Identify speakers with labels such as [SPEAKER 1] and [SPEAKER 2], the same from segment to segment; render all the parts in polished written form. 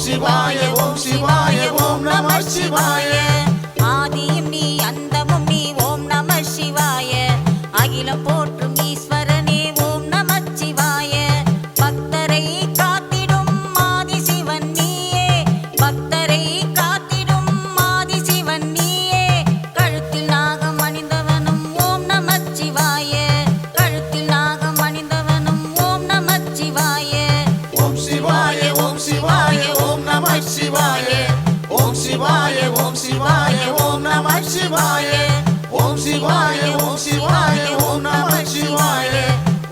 [SPEAKER 1] சிவாய ஓம் சிவாய ஓம் நம சிவாய
[SPEAKER 2] ஆதியும் நீ அந்தமும் நீ ஓம் நம சிவாய அகிலம் போற்றும் ஈஸ்வரனே ஓம் நம சிவாய பக்தரை காத்திடும் ஆதி சிவன் நீயே பக்தரை காத்திடும் ஆதி சிவன் நீயே கழுத்தில் நாகம் அணிந்தவனும் ஓம் நம சிவாய கழுத்தில் நாகம் அணிந்தவனும் ஓம் நம சிவாய
[SPEAKER 1] ஓம் சிவாய ஓம் சிவாய ஓம் நம சிவாய ஓம் சிவாய ஓம் சிவாய ஓம் நம சிவாய ஓம் சிவாய ஓம் சிவாய ஓம் நம சிவாய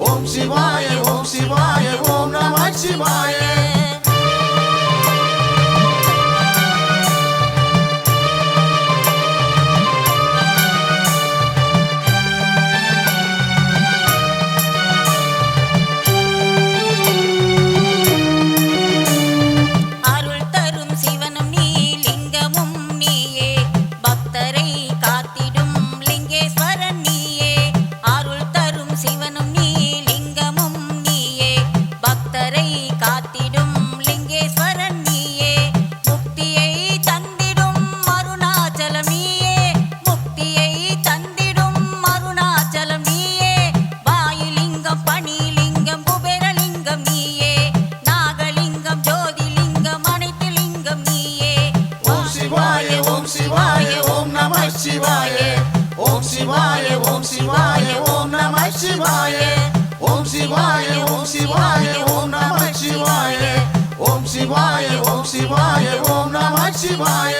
[SPEAKER 1] ஓம் சிவாய ஓம் சிவாய ஓம் நம சிவாய
[SPEAKER 2] அருள் தரும் சிவனும் நீ லிங்கமும் நீயே பக்தரை காத்திடும் லிங்கேஸ்வரன் நீயே அருள் தரும் சிவனும் நீ லிங்கமும் நீயே பக்தரை காத்திடும் லிங்கேஸ்வரன் நீயே முக்தியை தந்திடும் அருணாச்சலம் நீயே முக்தியை தந்திடும் அருணாச்சலம் நீயே வாயுலிங்கம் பணிலிங்கம் குபேரலிங்கம் நீயே நாகலிங்கம் ஜோதிலிங்கம் அனைத்து லிங்கம் நீயே
[SPEAKER 1] ஓம் சிவாய ஓம் சிவாய ஓம் நம சிவாய ஓம் சிவாய ஓம் சிவாய ஓம் நம சிவாய ஓம் சிவாய ஓம் சிவாய ஓம் நம சிவாய ஓம் சிவாய ஓம் சிவாய ஓம் நம சிவாய